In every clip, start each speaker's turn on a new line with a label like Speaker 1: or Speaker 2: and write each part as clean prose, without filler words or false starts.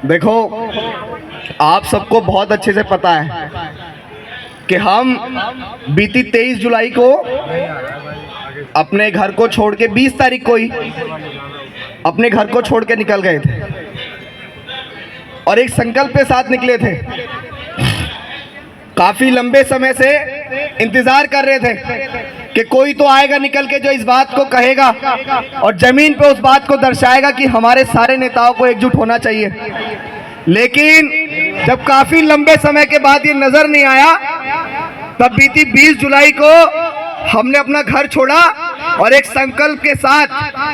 Speaker 1: देखो, आप सबको बहुत अच्छे से पता है कि हम बीती 23 जुलाई को अपने घर को छोड़ के 20 तारीख को ही अपने घर को छोड़ के निकल गए थे और एक संकल्प के साथ निकले थे। काफी लंबे समय से इंतजार कर रहे थे कि कोई तो आएगा निकल के जो इस बात को कहेगा और जमीन पे उस बात को दर्शाएगा कि हमारे सारे नेताओं को एकजुट होना चाहिए। लेकिन जब काफी लंबे समय के बाद ये नजर नहीं आया, तब बीती 20 जुलाई को हमने अपना घर छोड़ा और एक संकल्प के साथ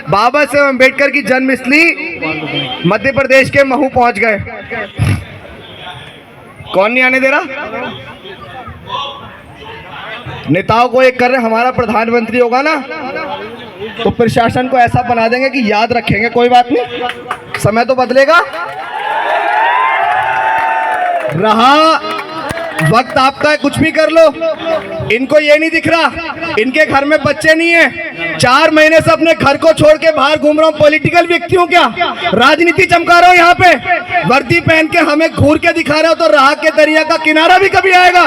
Speaker 1: बाबा साहेब अम्बेडकर की जन्मस्थली मध्य प्रदेश के महू पहुंच गए। कौन नहीं आने दे रहा? नेताओं को एक कर रहे, हमारा प्रधानमंत्री होगा ना तो प्रशासन को ऐसा बना देंगे कि याद रखेंगे। कोई बात नहीं, समय तो बदलेगा। रहा वक्त आपका है, कुछ भी कर लो। इनको ये नहीं दिख रहा, इनके घर में बच्चे नहीं है। 4 महीने से अपने घर को छोड़ के बाहर घूम रहा हूँ। पॉलिटिकल व्यक्ति हूँ क्या? राजनीति चमका रहा हूँ यहाँ पे। वर्दी पहन के हमें घूर के दिखा रहे हो तो राह के दरिया का किनारा भी कभी आएगा।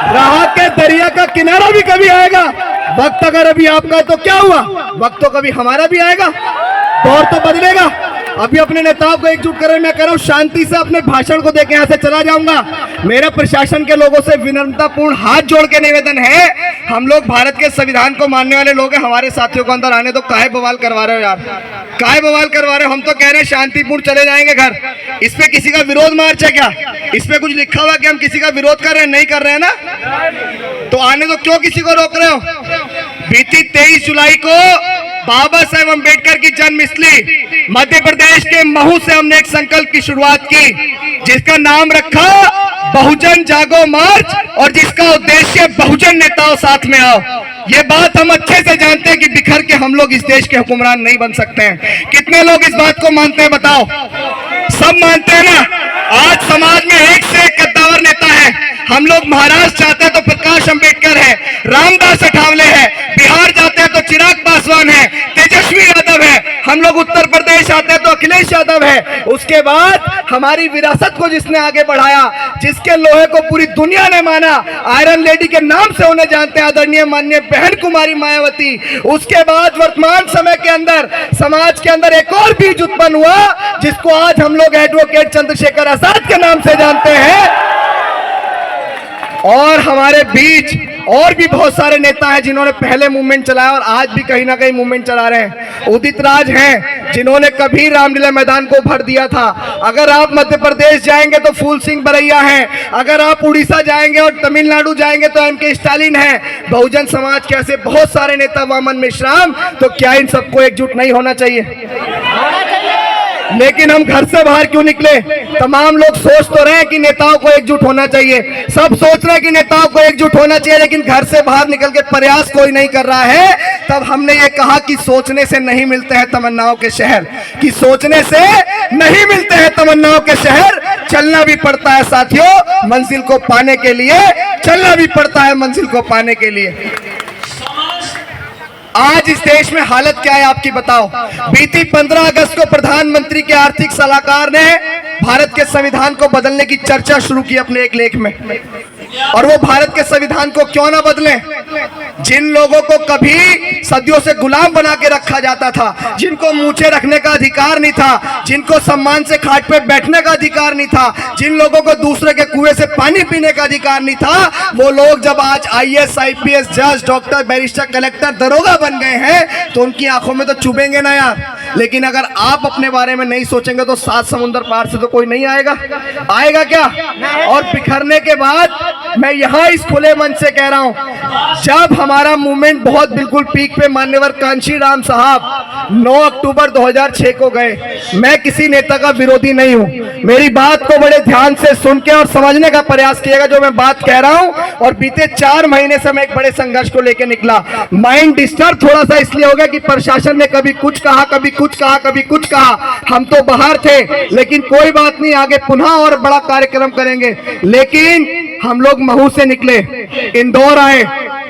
Speaker 1: राह के दरिया का किनारा भी कभी आएगा। वक्त अगर अभी आपका है तो क्या हुआ, वक्त तो कभी हमारा भी आएगा। दौर तो बदलेगा। अभी अपने नेताओं को एकजुट करें। मैं कह रहा हूं शांति से अपने भाषण को देके यहाँ से चला जाऊंगा। मेरा प्रशासन के लोगों से विनम्रतापूर्ण हाथ जोड़ के निवेदन है, हम लोग भारत के संविधान को मानने वाले लोग हैं। हमारे साथियों को अंदर आने दो। काहे बवाल करवा रहे हो यार, काहे बवाल करवा रहे हो? हम तो कह रहे हैं शांतिपूर्ण चले जाएंगे घर। इस पे किसी का विरोध मार्च है क्या? इस पे कुछ लिखा हुआ कि हम किसी का विरोध कर रहे हैं? नहीं कर रहे हैं ना, तो आने दो। क्यों किसी को रोक रहे हो? बीती 23 जुलाई को बाबा साहेब अम्बेडकर की जन्मस्थली मध्य प्रदेश के महू से हमने एक संकल्प की शुरुआत की, जिसका नाम रखा बहुजन जागो मार्च, और जिसका उद्देश्य बहुजन नेताओं साथ में आओ। ये बात हम अच्छे से जानते हैं कि बिखर के हम लोग इस देश के हुक्मरान नहीं बन सकते हैं। कितने लोग इस बात को मानते हैं बताओ? सब मानते हैं ना। आज समाज में एक से एक कद्दावर नेता है। हम लोग महाराष्ट्र चाहते हैं तो प्रकाश अंबेडकर है, रामदास अठावले है। बिहार जाते हैं तो चिराग पासवान है, तेजस्वी यादव है। हम लोग उत्तर प्रदेश आते हैं तो अखिलेश यादव है। उसके बाद हमारी विरासत को जिसने आगे बढ़ाया, जिसके लोहे को पूरी दुनिया ने माना, आयरन लेडी के नाम से उन्हें जानते हैं, आदरणीय माननीय बहन कुमारी मायावती। उसके बाद वर्तमान समय के अंदर समाज के अंदर एक और बीज उत्पन्न हुआ, जिसको आज हम लोग एडवोकेट चंद्रशेखर आजाद के नाम से जानते हैं। और हमारे बीच और भी बहुत सारे नेता हैं जिन्होंने पहले मूवमेंट चलाया और आज भी कहीं ना कहीं मूवमेंट चला रहे हैं। उदित राज हैं जिन्होंने कभी रामलीला मैदान को भर दिया था। अगर आप मध्य प्रदेश जाएंगे तो फूल सिंह बरैया हैं। अगर आप उड़ीसा जाएंगे और तमिलनाडु जाएंगे तो एमके स्टालिन हैं। बहुजन समाज के ऐसे बहुत सारे नेता, वामन मेश्राम। तो क्या इन सबको एकजुट नहीं होना चाहिए? लेकिन हम घर से बाहर क्यों निकले? तमाम लोग सोच तो रहे हैं कि नेताओं को एकजुट होना चाहिए, सब सोच रहे हैं कि नेताओं को एकजुट होना चाहिए, लेकिन घर से बाहर निकल के प्रयास कोई नहीं कर रहा है। तब हमने ये कहा कि सोचने से नहीं मिलते हैं तमन्नाओं के शहर, कि सोचने से नहीं मिलते हैं तमन्नाओं के शहर। चलना भी पड़ता है साथियों मंजिल को पाने के लिए, चलना भी पड़ता है मंजिल को पाने के लिए। आज इस देश में हालत क्या है आपकी बताओ? बीती 15 अगस्त को प्रधानमंत्री के आर्थिक सलाहकार ने भारत के संविधान को बदलने की चर्चा शुरू की अपने एक लेख में। और वो भारत के संविधान को क्यों ना बदलें? जिन लोगों को कभी सदियों से गुलाम बना के रखा जाता था, जिनको मूछें रखने का अधिकार नहीं था, जिनको सम्मान से खाट पे बैठने का अधिकार नहीं था, जिन लोगों को दूसरे के कुएं से पानी पीने का अधिकार नहीं था, वो लोग जब आज IAS, IPS, जज, डॉक्टर, बैरिस्टर, कलेक्टर, दरोगा बन गए हैं तो उनकी आंखों में तो चुभेंगे ना यार। लेकिन अगर आप अपने बारे में नहीं सोचेंगे तो 7 समुंदर पार से तो कोई नहीं आएगा। आएगा क्या? और बिखरने के बाद मैं यहाँ इस खुले मन से कह रहा हूँ, जब हमारा मूवमेंट बहुत बिल्कुल पीक पे मान्यवर कांशीराम साहब 9 अक्टूबर 2006 को गए, मैं किसी नेता का विरोधी नहीं हूँ। मेरी बात को बड़े ध्यान से सुन के और समझने का प्रयास किएगा जो मैं बात कह रहा हूँ। और बीते 4 महीने से मैं एक बड़े संघर्ष को लेकर निकला। माइंड डिस्टर्ब थोड़ा सा इसलिए हो गया कि प्रशासन ने कभी कुछ कहा, कभी कुछ कहा, कभी कुछ कहा। हम तो बाहर थे, लेकिन कोई बात नहीं, आगे पुनः और बड़ा कार्यक्रम करेंगे। लेकिन हम लोग महू से निकले, इंदौर आए,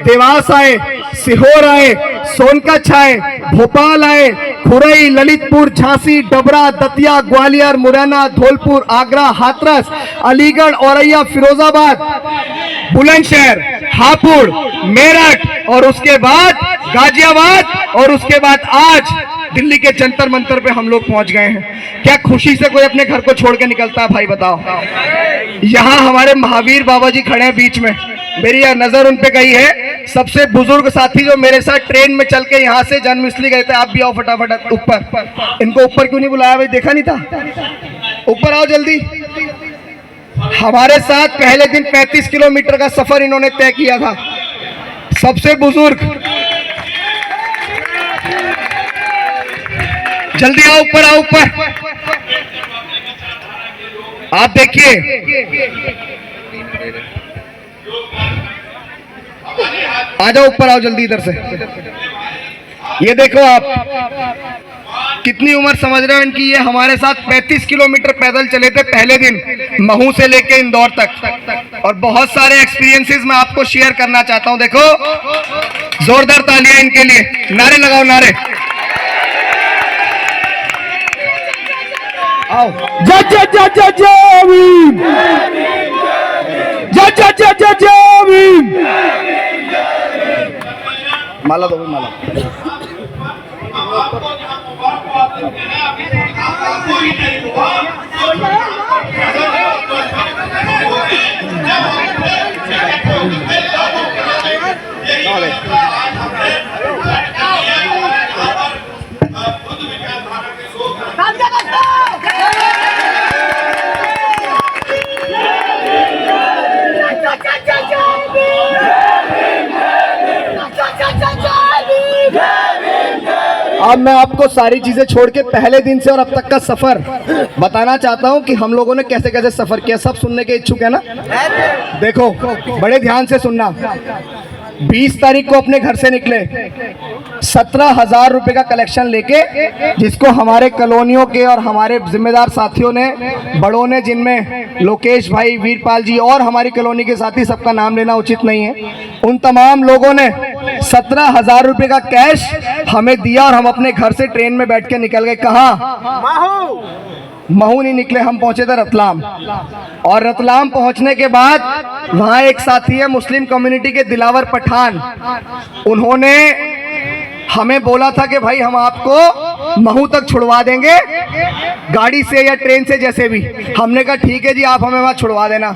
Speaker 1: देवास आए, सीहोर आए, सोनकच्छ आए, भोपाल आए, खुरई, ललितपुर, झांसी, डबरा, दतिया, ग्वालियर, मुरैना, धौलपुर, आगरा, हाथरस, अलीगढ़, औरैया, फिरोजाबाद, बुलंदशहर, हापुड़, मेरठ और उसके बाद गाजियाबाद और उसके बाद आज दिल्ली के जंतर मंतर पे हम लोग पहुंच गए हैं। क्या खुशी से कोई अपने घर को छोड़ के निकलता है भाई, बताओ। यहाँ हमारे महावीर बाबा जी खड़े हैं बीच में, मेरी यह नजर उन पे गई है। सबसे बुजुर्ग साथी जो मेरे साथ ट्रेन में चल के यहाँ से जन्मस्थली गए थे, आप भी आओ फटाफट ऊपर। इनको ऊपर क्यों नहीं बुलाया भाई, देखा नहीं था? ऊपर आओ जल्दी। हमारे साथ पहले दिन 35 किलोमीटर का सफर इन्होंने तय किया था। सबसे बुजुर्ग, जल्दी आओ ऊपर, आओ ऊपर। आप देखिए, आ जाओ ऊपर, आओ जल्दी इधर से। ये देखो आप कितनी उम्र समझ रहे हो इनकी। ये हमारे साथ 35 किलोमीटर पैदल चले थे पहले दिन, महू से लेके इंदौर तक, और बहुत सारे एक्सपीरियंसेस मैं आपको शेयर करना चाहता हूं। देखो, जोरदार तालियां इनके लिए, नारे लगाओ, नारे। आओ। जय जय जय जय जय भीम, जय जय जय जय जय भीम। माला दो, माला। अब मैं आपको सारी चीजें छोड़ के पहले दिन से और अब तक का सफर बताना चाहता हूं कि हम लोगों ने कैसे कैसे सफर किया। सब सुनने के इच्छुक है ना? देखो, बड़े ध्यान से सुनना। 20 तारीख को अपने घर से निकले, 17,000 रुपए का कलेक्शन लेके, जिसको हमारे कॉलोनियों के और हमारे जिम्मेदार साथियों ने, बड़ों ने, जिनमें लोकेश भाई, वीरपाल जी और हमारी कॉलोनी के साथी, सबका नाम लेना उचित नहीं है, उन तमाम लोगों ने 17,000 रुपए का कैश हमें दिया और हम अपने घर से ट्रेन में बैठ के निकल गए। कहाँ? महू नहीं निकले, हम पहुंचे थे रतलाम। और रतलाम पहुंचने के बाद वहां एक साथी है मुस्लिम कम्युनिटी के, दिलावर पठान, उन्होंने हमें बोला था कि भाई हम आपको महू तक छुड़वा देंगे, गाड़ी से या ट्रेन से, जैसे भी। हमने कहा ठीक है जी, आप हमें वहां छुड़वा देना।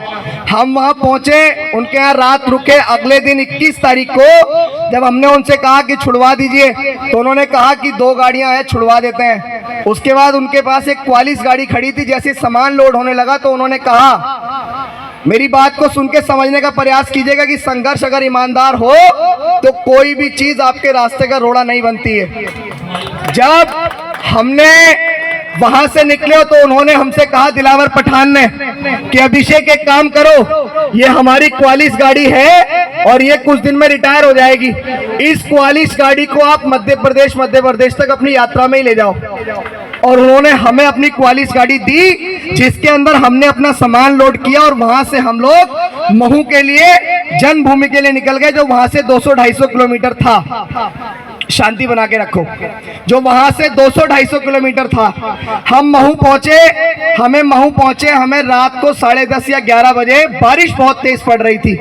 Speaker 1: हम वहां पहुंचे, उनके यहाँ रात रुके। अगले दिन 21 तारीख को जब हमने उनसे कहा कि छुड़वा दीजिए, तो उन्होंने कहा कि 2 गाड़ियां हैं, छुड़वा देते हैं। उसके बाद उनके पास एक 44 गाड़ी खड़ी थी। जैसे सामान लोड होने लगा तो उन्होंने कहा, मेरी बात को सुन के समझने का प्रयास कीजिएगा कि संघर्ष अगर ईमानदार हो तो कोई भी चीज आपके रास्ते का रोड़ा नहीं बनती है। जब हमने वहां से निकले तो उन्होंने हमसे कहा, दिलावर पठान ने, कि अभिषेक एक काम करो, ये हमारी 44 गाड़ी है और ये कुछ दिन में रिटायर हो जाएगी। इस 44 गाड़ी को आप मध्य प्रदेश तक अपनी यात्रा में ही ले जाओ। और उन्होंने हमें अपनी 44 गाड़ी दी, जिसके अंदर हमने अपना सामान लोड किया और वहां से हम लोग महू के लिए, जन्मभूमि के लिए निकल गए, जो वहां से 200-250 किलोमीटर था। शांति बना के रखो। जो वहां से 200-250 किलोमीटर था, हम महू पहुंचे। हमें रात को 10:30 या 11 बजे, बारिश बहुत तेज पड़ रही थी।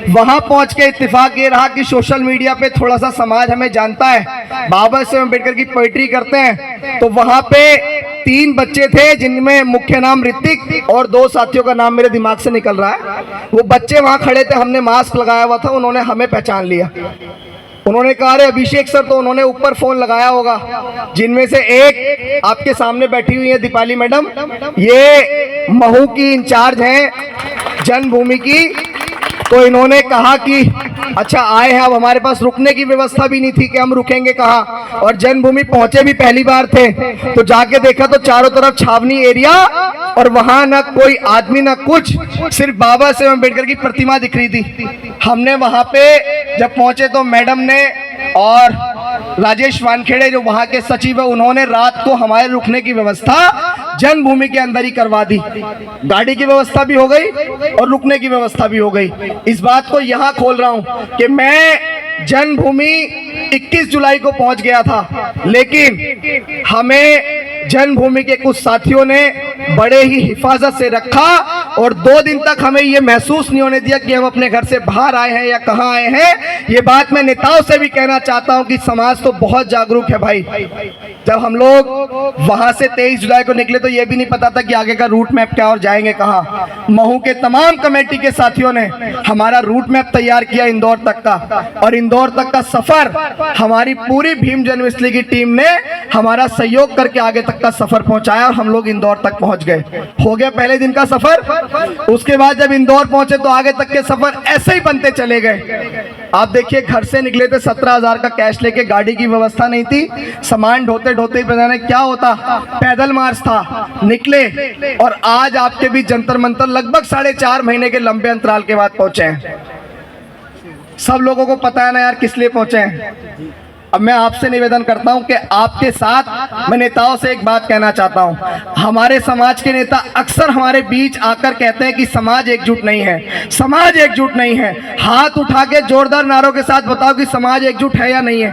Speaker 1: वहां पहुंच के इत्तेफाक ये रहा कि सोशल मीडिया पे थोड़ा सा समाज हमें जानता है, बाबा साहेब अम्बेडकर की पोइट्री करते हैं। तो वहां पे 3 बच्चे थे, जिनमें मुख्य नाम ऋतिक और 2 साथियों का नाम मेरे दिमाग से निकल रहा है। वो बच्चे वहां खड़े थे, हमने मास्क लगाया हुआ था, उन्होंने हमें पहचान लिया। उन्होंने कहा, अरे अभिषेक सर, तो उन्होंने ऊपर फोन लगाया होगा। जिनमें से एक आपके सामने बैठी हुई है दीपाली मैडम, ये महू की इंचार्ज हैं जन्मभूमि की। तो इन्होंने कहा कि अच्छा आए हैं, अब हमारे पास रुकने की व्यवस्था भी नहीं थी कि हम रुकेंगे कहाँ, और जन्मभूमि पहुंचे भी पहली बार थे। तो जाके देखा तो चारों तरफ छावनी एरिया, और वहां ना कोई आदमी ना कुछ, सिर्फ बाबा साहेब अम्बेडकर की प्रतिमा दिख रही थी। हमने वहां पे जब पहुंचे तो मैडम ने और राजेश वानखेड़े जो वहां के सचिव है, उन्होंने रात को हमारे रुकने की व्यवस्था जन्मभूमि के अंदर ही करवा दी। गाड़ी की व्यवस्था भी हो गई और रुकने की व्यवस्था भी हो गई। इस बात को यहाँ खोल रहा हूँ कि मैं जन्मभूमि 21 जुलाई को पहुंच गया था, लेकिन हमें जन्मभूमि के कुछ साथियों ने बड़े ही हिफाजत से रखा और 2 दिन तक हमें ये महसूस नहीं होने दिया कि हम अपने घर से बाहर आए हैं या कहाँ आए हैं। ये बात मैं नेताओं से भी कहना चाहता हूं कि समाज तो बहुत जागरूक है भाई। जब हम लोग वहां से 23 जुलाई को निकले तो ये भी नहीं पता था कि आगे का रूट मैप क्या और जाएंगे कहाँ। महू के तमाम कमेटी के साथियों ने हमारा रूट मैप तैयार किया इंदौर तक का, और इंदौर तक का सफर हमारी पूरी भीम जन्मस्थली की टीम ने हमारा सहयोग करके आगे तक का सफर पहुंचाया और हम लोग इंदौर तक पहुंच गए। हो गया पहले दिन का सफर। उसके बाद जब इंदौर पहुंचे तो आगे तक के सफर ऐसे ही बनते चले गए। आप देखिए, घर से निकले थे 17,000 का कैश लेके, गाड़ी की व्यवस्था नहीं थी, सामान ढोते ढोते पता नहीं क्या होता, पैदल मार्च था, निकले और आज आपके बीच जंतर मंतर लगभग 4.5 महीने के लंबे अंतराल के बाद पहुंचे हैं। सब लोगों को पता है ना यार किस लिए पहुंचे हैं। अब मैं आपसे निवेदन करता हूं कि आपके साथ मैं नेताओं से एक बात कहना चाहता हूं। हमारे समाज के नेता अक्सर हमारे बीच आकर कहते हैं कि समाज एकजुट नहीं है, समाज एकजुट नहीं है। हाथ उठा के जोरदार नारों के साथ बताओ कि समाज एकजुट है या नहीं है।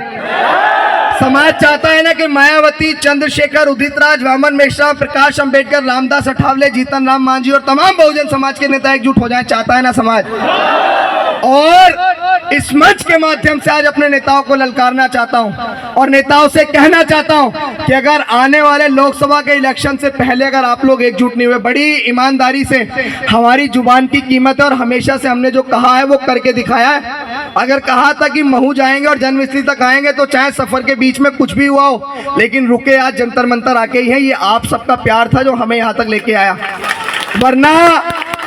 Speaker 1: समाज चाहता है ना कि मायावती, चंद्रशेखर, उदित राज, वामन मेश्राम, प्रकाश अंबेडकर, रामदास अठावले, जीतन राम मांझी और तमाम बहुजन समाज के नेता एकजुट हो जाएं, चाहता है ना समाज। और इस मंच के माध्यम से आज अपने नेताओं को ललकारना चाहता हूं और नेताओं से कहना चाहता हूं कि अगर आने वाले लोकसभा के इलेक्शन से पहले अगर आप लोग एकजुट नहीं हुए, बड़ी ईमानदारी से हमारी जुबान की कीमत है और हमेशा से हमने जो कहा है वो करके दिखाया है। अगर कहा था कि महू जाएंगे और जन्मस्थली तक आएंगे तो चाहे सफर के बीच में कुछ भी हुआ हो, लेकिन रुके आज जंतर मंतर आके ही है। ये आप सबका प्यार था जो हमें यहाँ तक लेके आया,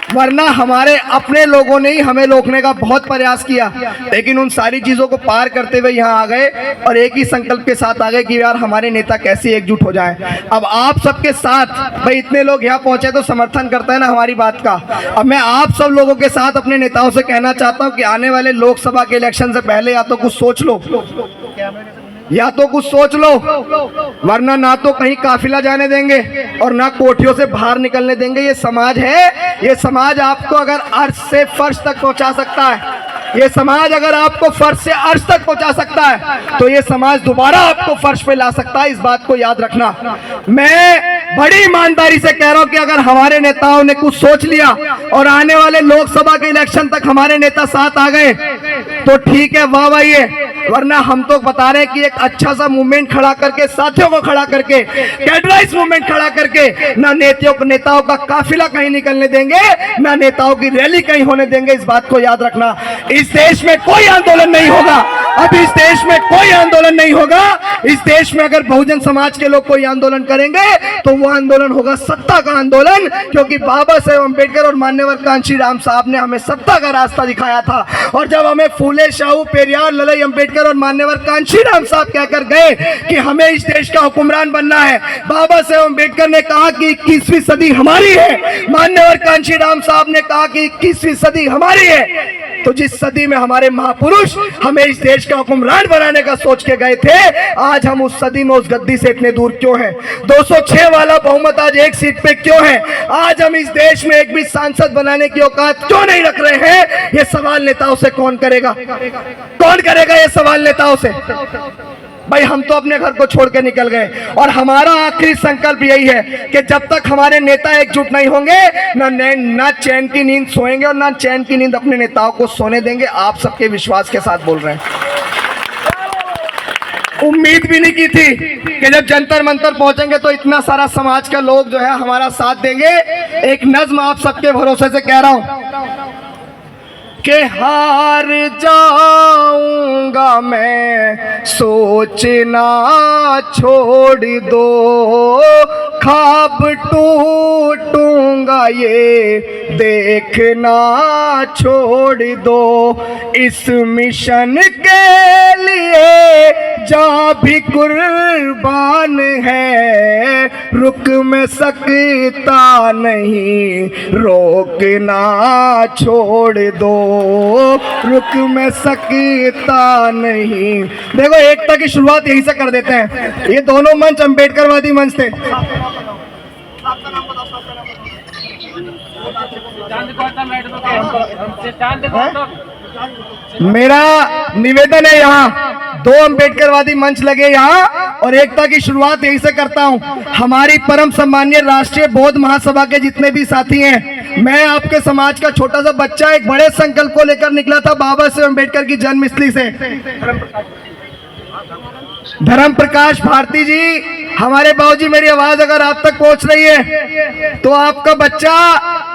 Speaker 1: वरना हमारे अपने लोगों ने ही हमें रोकने का बहुत प्रयास किया, लेकिन उन सारी चीजों को पार करते हुए यहाँ आ गए और एक ही संकल्प के साथ आ गए कि यार हमारे नेता कैसे एकजुट हो जाएं। अब आप सबके साथ भाई इतने लोग यहाँ पहुंचे तो समर्थन करते हैं ना हमारी बात का। अब मैं आप सब लोगों के साथ अपने नेताओं से कहना चाहता हूँ कि आने वाले लोकसभा के इलेक्शन से पहले या तो कुछ सोच लो, वरना ना तो कहीं काफिला जाने देंगे और ना कोठियों से बाहर निकलने देंगे। ये समाज है, ये समाज आपको अगर अर्श से फर्श तक पहुंचा सकता है, ये समाज अगर आपको फर्श से अर्श तक पहुंचा सकता है तो ये समाज दोबारा आपको फर्श पे ला सकता है। इस बात को याद रखना। मैं बड़ी ईमानदारी से कह रहा हूं कि अगर हमारे नेताओं ने कुछ सोच लिया और आने वाले लोकसभा के इलेक्शन तक हमारे नेता साथ आ गए तो ठीक है, वाह वाह ये, वरना हम तो बता रहे हैं कि एक अच्छा सा मूवमेंट खड़ा करके, साथियों को खड़ा करके, कैडराइज मूवमेंट खड़ा करके ना नेताओं का काफिला कहीं निकलने देंगे, ना नेताओं की रैली कहीं होने देंगे। इस बात को याद रखना। इस देश में कोई आंदोलन नहीं होगा, अब इस देश में कोई आंदोलन नहीं होगा। इस देश में अगर बहुजन समाज के लोग कोई आंदोलन करेंगे तो वो आंदोलन होगा सत्ता का आंदोलन, क्योंकि बाबा साहेब अम्बेडकर और मान्यवर कांशी राम साहब ने हमें सत्ता का रास्ता दिखाया था। और जब हमें फूले शाहू, पेरियार, ललई अम्बेडकर और मान्यवर कांशी राम साहब कहकर गए कि हमें इस देश का हुक्मरान बनना है, बाबा साहेब अम्बेडकर ने कहा कि 21वीं सदी हमारी है, मान्यवर कांशी राम साहब ने कहा कि 21वीं सदी हमारी है। तो जिस सदी में हमारे महापुरुष हमें इस देश का हुक्मरान बनाने का सोच के गए थे, आज हम उस सदी में उस गद्दी से इतने दूर क्यों हैं? 206 वाला बहुमत आज एक सीट पे क्यों है? आज हम इस देश में एक भी सांसद बनाने की औकात क्यों नहीं रख रहे हैं? ये सवाल नेताओं से कौन करेगा? कौन करेगा ये सवाल नेताओं से? भाई हम तो अपने घर को छोड़ के निकल गए और हमारा आखिरी संकल्प यही है कि जब तक हमारे नेता एकजुट नहीं होंगे ना चैन की नींद सोएंगे और ना चैन की नींद अपने नेताओं को सोने देंगे। आप सबके विश्वास के साथ बोल रहे हैं। उम्मीद भी नहीं की थी कि जब जंतर मंतर पहुंचेंगे तो इतना सारा समाज का लोग जो है हमारा साथ देंगे। एक नज्म आप सबके भरोसे से कह रहा हूं कि हार जाऊंगा मैं सोचना छोड़ दो, ख्वाब टूटूंगा ये देखना छोड़ दो, इस मिशन के लिए जा भी कुर्बान है, रुक मैं सकता नहीं रोकना छोड़ दो, रुक मैं सकता नहीं। देखो एकता की शुरुआत यहीं से कर देते हैं। ये दोनों मंच अम्बेडकरवादी मंच थे। मेरा निवेदन है यहाँ दो अम्बेडकरवादी मंच लगे यहाँ और एकता की शुरुआत यहीं से करता हूँ। हमारी परम सम्मानीय राष्ट्रीय बौद्ध महासभा के जितने भी साथी हैं, मैं आपके समाज का छोटा सा बच्चा एक बड़े संकल्प को लेकर निकला था बाबा साहेब अम्बेडकर की जन्मस्थली से। धर्म प्रकाश भारती जी, हमारे बाबूजी, मेरी आवाज अगर आप तक पहुंच रही है तो आपका बच्चा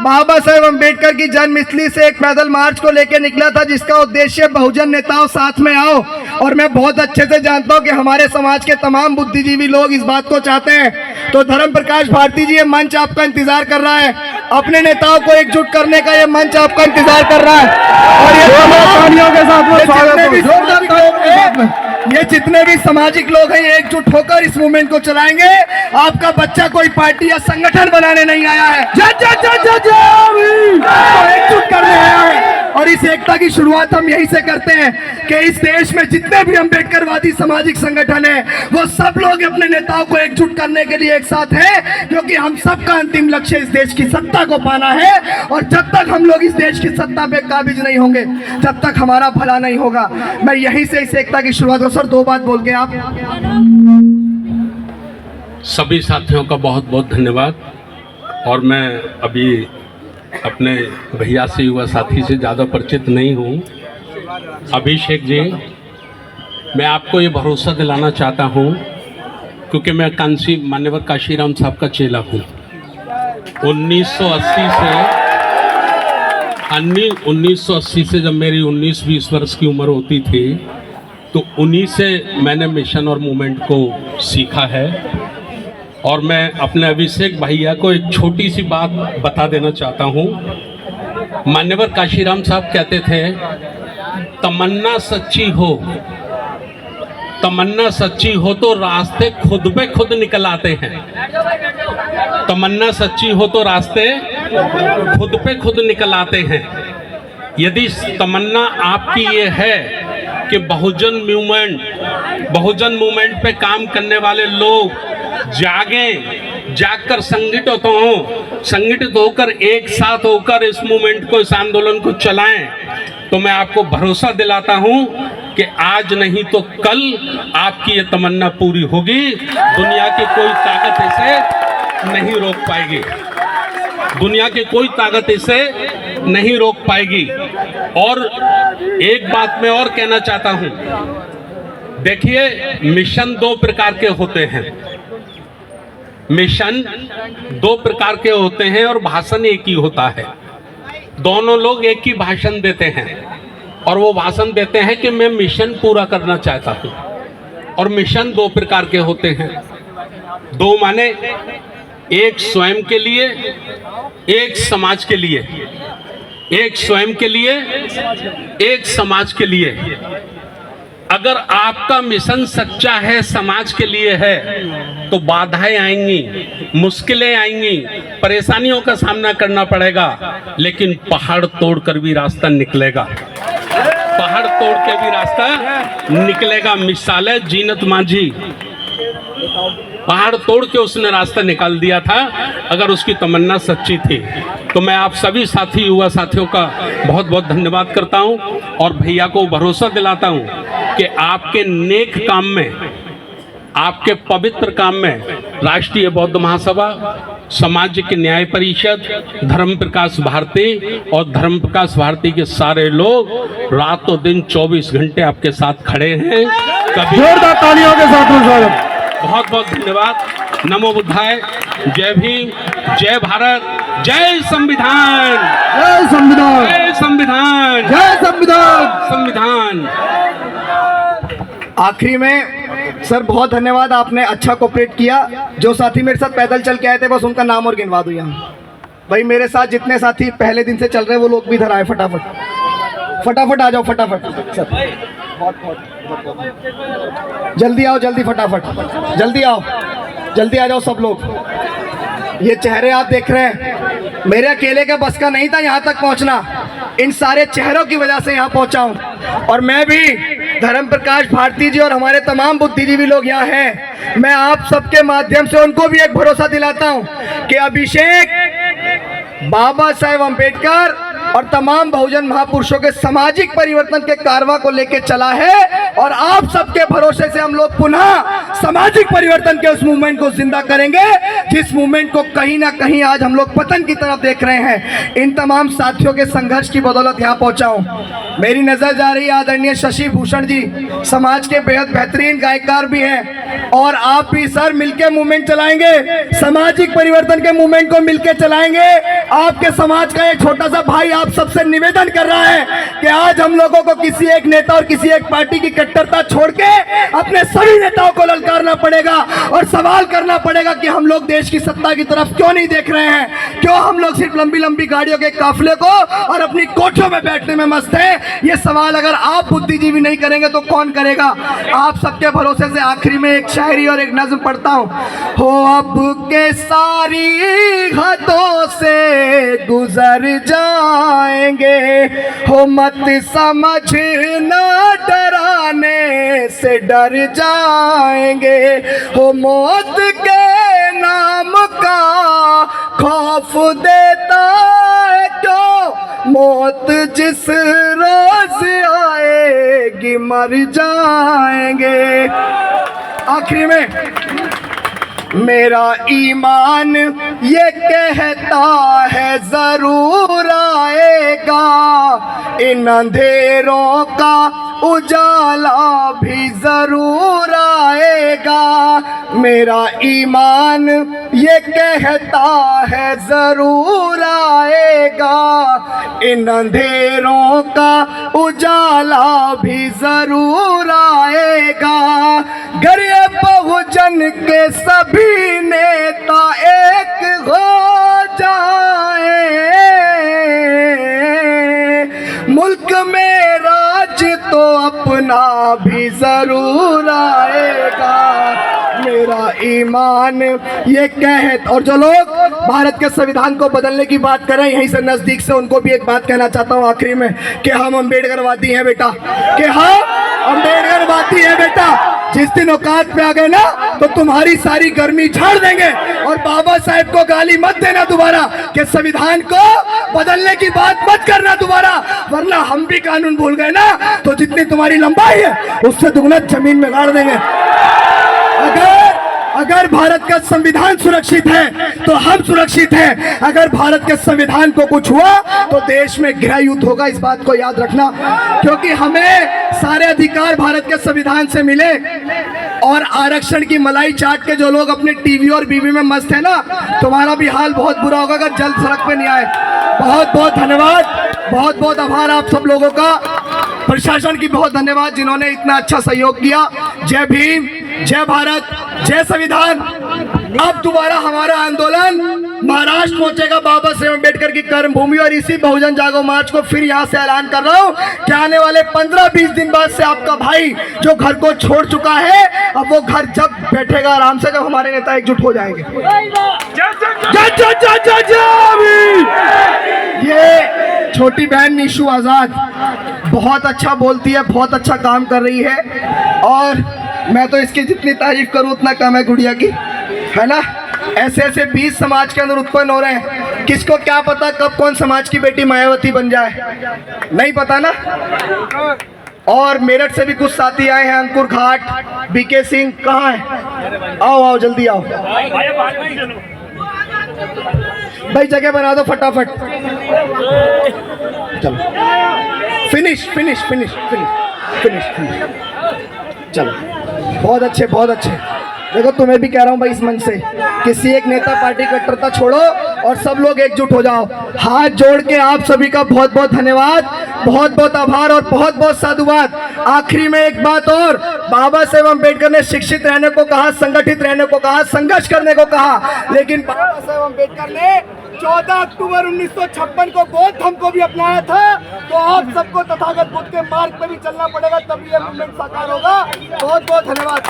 Speaker 1: बाबा साहेब अम्बेडकर की जन्मस्थली से एक पैदल मार्च को लेकर निकला था जिसका उद्देश्य बहुजन नेताओं साथ में आओ। और मैं बहुत अच्छे से जानता हूं कि हमारे समाज के तमाम बुद्धिजीवी लोग इस बात को चाहते हैं। तो धर्म प्रकाश भारती जी, ये मंच आपका इंतजार कर रहा है, अपने नेताओं को एकजुट करने का ये मंच आपका इंतजार कर रहा है। और ये जितने भी सामाजिक लोग हैं एकजुट होकर इस मूवमेंट को चलाएंगे। आपका बच्चा कोई पार्टी या संगठन बनाने नहीं आया है, एकजुट करने आया है। और इस एकता की शुरुआत हम यहीं से करते हैं कि इस देश में जितने भी अम्बेडकरवादी सामाजिक संगठन हैं वो सब लोग अपने नेताओं को एकजुट करने के लिए एक साथ हैं, क्योंकि हम सबका अंतिम लक्ष्य इस देश की सत्ता को पाना है। और जब तक हम लोग इस देश की सत्ता पे काबिज नहीं होंगे तब तक हमारा भला नहीं होगा। मैं यहीं से इस एकता की शुरुआत। सर, दो बात बोल के आप।
Speaker 2: सभी साथियों का बहुत बहुत धन्यवाद। और मैं अभी अपने भैया से, युवा साथी से ज़्यादा परिचित नहीं हूँ। अभिषेक जी, मैं आपको ये भरोसा दिलाना चाहता हूँ क्योंकि मैं मान्यवर काशीराम साहब का चेला हूँ। 1980 से जब मेरी 19-20 वर्ष की उम्र होती थी तो उन्हीं से मैंने मिशन और मूवमेंट को सीखा है। और मैं अपने अभिषेक भैया को एक छोटी सी बात बता देना चाहता हूँ। मान्यवर काशीराम साहब कहते थे, तमन्ना सच्ची हो तो रास्ते खुद पे खुद निकल आते हैं। तमन्ना सच्ची हो तो रास्ते खुद पे खुद निकल आते हैं। यदि तमन्ना आपकी ये है कि बहुजन मूवमेंट पे काम करने वाले लोग जागकर संगठित होकर एक साथ होकर इस मूवमेंट को, इस आंदोलन को चलाएं, तो मैं आपको भरोसा दिलाता हूं कि आज नहीं तो कल आपकी ये तमन्ना पूरी होगी। दुनिया की कोई ताकत इसे नहीं रोक पाएगी। दुनिया की कोई ताकत इसे नहीं रोक पाएगी। और एक बात मैं और कहना चाहता हूं, देखिए, मिशन दो प्रकार के होते हैं। मिशन दो प्रकार के होते हैं और भाषण एक ही होता है। दोनों लोग एक ही भाषण देते हैं और वो भाषण देते हैं कि मैं मिशन पूरा करना चाहता हूं। और मिशन दो प्रकार के होते हैं। दो माने एक स्वयं के लिए, एक समाज के लिए। एक स्वयं के लिए, एक समाज के लिए। अगर आपका मिशन सच्चा है, समाज के लिए है, तो बाधाएं आएंगी, मुश्किलें आएंगी, परेशानियों का सामना करना पड़ेगा, लेकिन पहाड़ तोड़कर भी रास्ता निकलेगा। पहाड़ तोड़ के भी रास्ता निकलेगा। मिसाल है जीनत मांझी, पहाड़ तोड़ के उसने रास्ता निकाल दिया था, अगर उसकी तमन्ना सच्ची थी। तो मैं आप सभी साथी, युवा साथियों का बहुत बहुत धन्यवाद करता हूं और भैया को भरोसा दिलाता हूं कि आपके नेक काम में, आपके पवित्र काम में राष्ट्रीय बौद्ध महासभा, सामाजिक न्याय परिषद, धर्म प्रकाश भारती और धर्म प्रकाश भारती के सारे लोग रातों दिन 24 घंटे आपके साथ खड़े हैं। कभी
Speaker 3: जोरदार तालियों के साथ
Speaker 2: बहुत बहुत धन्यवाद। नमो बुद्धाय। जय भीम, जय भारत, जय संविधान,
Speaker 3: जय संविधान,
Speaker 2: जय संविधान,
Speaker 3: जय संविधान,
Speaker 2: संविधान।
Speaker 1: आखिरी में सर बहुत धन्यवाद, आपने अच्छा कोऑपरेट किया। जो साथी मेरे साथ पैदल चल के आए थे बस उनका नाम और गिनवा दो यहाँ। भाई मेरे साथ जितने साथी पहले दिन से चल रहे हैं वो लोग भी इधर आए, फटाफट आ जाओ, फटाफट सर, जल्दी आओ, जल्दी, फटाफट जल्दी आओ, जल्दी आ जाओ सब लोग। ये चेहरे आप देख रहे हैं, मेरे अकेले का बस का नहीं था यहाँ तक पहुँचना, इन सारे चेहरों की वजह से यहाँ पहुँचा हूँ। और मैं भी, धर्म प्रकाश भारती जी और हमारे तमाम बुद्धिजीवी लोग यहाँ हैं, मैं आप सबके माध्यम से उनको भी एक भरोसा दिलाता हूँ कि अभिषेक बाबा साहेब अम्बेडकर और तमाम बहुजन महापुरुषों के सामाजिक परिवर्तन के कारवा को लेकर चला है और आप सबके भरोसे से हम लोग पुनः सामाजिक परिवर्तन के उस मूवमेंट को जिंदा करेंगे जिस मूवमेंट को कहीं ना कहीं आज हम लोग पतन की तरफ देख रहे हैं। इन तमाम साथियों के संघर्ष की बदौलत यहाँ पहुंचा हूं। मेरी नजर जा रही है आदरणीय शशि भूषण जी, समाज के बेहद बेहतरीन गायकार भी हैं और आप भी सर मिलके मूवमेंट चलाएंगे, सामाजिक परिवर्तन के मूवमेंट को मिलके चलाएंगे। आपके समाज का एक छोटा सा भाई आप सबसे निवेदन कर रहा है कि आज हम लोगों को किसी एक नेता और किसी एक पार्टी की कट्टरता छोड़ के अपने सभी नेताओं को ललकारना पड़ेगा और सवाल करना पड़ेगा कि हम लोग देश की सत्ता की तरफ क्यों नहीं देख रहे हैं, क्यों हम लोग सिर्फ लंबी लंबी गाड़ियों के काफिले को और अपनी कोठियों में बैठने में मस्त हैं। ये सवाल अगर आप बुद्धिजीवी नहीं करेंगे तो कौन करेगा। आप सबके भरोसे से आखिरी में एक शायरी और एक नज्म पढ़ता हूँ। हो अब के सारी हदों से गुजर जाएंगे, हो मत समझना डराने से डर जाएंगे, हो मौत के नाम का खौफ देता है क्यों, मौत जिस रोज आएगी मर जाएंगे। आखिरी में मेरा ईमान ये कहता है जरूर आएगा, इन अंधेरों का उजाला भी जरूर आएगा। मेरा ईमान ये कहता है जरूर आएगा, इन अंधेरों का उजाला भी जरूर आएगा। गरीब बहुजन के सभी नेता एक हो जाए, मुल्क में राज तो अपना भी जरूर आएगा। मेरा ईमान ये कह, और जो लोग भारत के संविधान को बदलने की बात करें यहीं से नजदीक से, उनको भी एक बात कहना चाहता हूं आखिरी में कि हम अम्बेडकरवादी हैं बेटा, कि हम अम्बेडकरवादी हैं बेटा। जिस दिन औकात पे आ गए ना तो तुम्हारी सारी गर्मी झाड़ देंगे और बाबा साहेब को गाली मत देना दोबारा कि संविधान को बदलने की बात मत करना दोबारा, वरना हम भी कानून भूल गए ना तो जितनी तुम्हारी लंबाई है उससे दुगना जमीन में गाड़ देंगे। अगर भारत का संविधान सुरक्षित है तो हम सुरक्षित हैं। अगर भारत के संविधान को कुछ हुआ तो देश में गृह युद्ध होगा, इस बात को याद रखना, क्योंकि हमें सारे अधिकार भारत के संविधान से मिले। और आरक्षण की मलाई चाट के जो लोग अपने टीवी और बीवी में मस्त है ना, तुम्हारा भी हाल बहुत बुरा होगा अगर जल्द सड़क पे नहीं आए। बहुत बहुत धन्यवाद, बहुत बहुत आभार आप सब लोगों का, प्रशासन की बहुत धन्यवाद जिन्होंने इतना अच्छा सहयोग किया। जय भीम, जय भारत, जय संविधान। अब दोबारा हमारा आंदोलन महाराष्ट्र पहुंचेगा बाबा साहेब अम्बेडकर की कर्मभूमि, और इसी बहुजन जागो मार्च को फिर यहां से ऐलान कर रहा हूं कि आने वाले 15-20 दिन बाद से आपका भाई जो घर को छोड़ चुका है, अब वो घर जब बैठेगा आराम से, जब हमारे नेता एकजुट हो जाएंगे। ये छोटी बहन निशु आजाद बहुत अच्छा बोलती है, बहुत अच्छा काम कर रही है, और मैं तो इसकी जितनी तारीफ करूं उतना कम है गुड़िया की, है ना। ऐसे ऐसे 20 समाज के अंदर उत्पन्न हो रहे हैं, किसको क्या पता कब कौन समाज की बेटी मायावती बन जाए, नहीं पता ना। और मेरठ से भी कुछ साथी आए हैं, अंकुर घाट, बीके सिंह, कहाँ है? आओ आओ जल्दी आओ भाई, जगह बना दो फटाफट। चलो finish finish finish finish finish finish, चलो बहुत अच्छे बहुत अच्छे। देखो तुम्हें भी कह रहा हूँ भाई इस मंच से, किसी एक नेता पार्टी कट्टरता छोड़ो और सब लोग एकजुट हो जाओ। हाथ जोड़ के आप सभी का बहुत बहुत धन्यवाद, बहुत बहुत आभार और बहुत बहुत साधुवाद। आखिरी में एक बात और, बाबा साहेब अम्बेडकर ने शिक्षित रहने को कहा, संगठित रहने को कहा, संघर्ष करने को कहा, लेकिन बाबा साहेब अम्बेडकर ने 14 अक्टूबर 1956 को बौद्ध धर्म को भी अपनाया था। तो आप सबको तथागत बुद्ध के मार्ग पे भी चलना पड़ेगा, तभी ये मूवमेंट साकार होगा। बहुत बहुत धन्यवाद।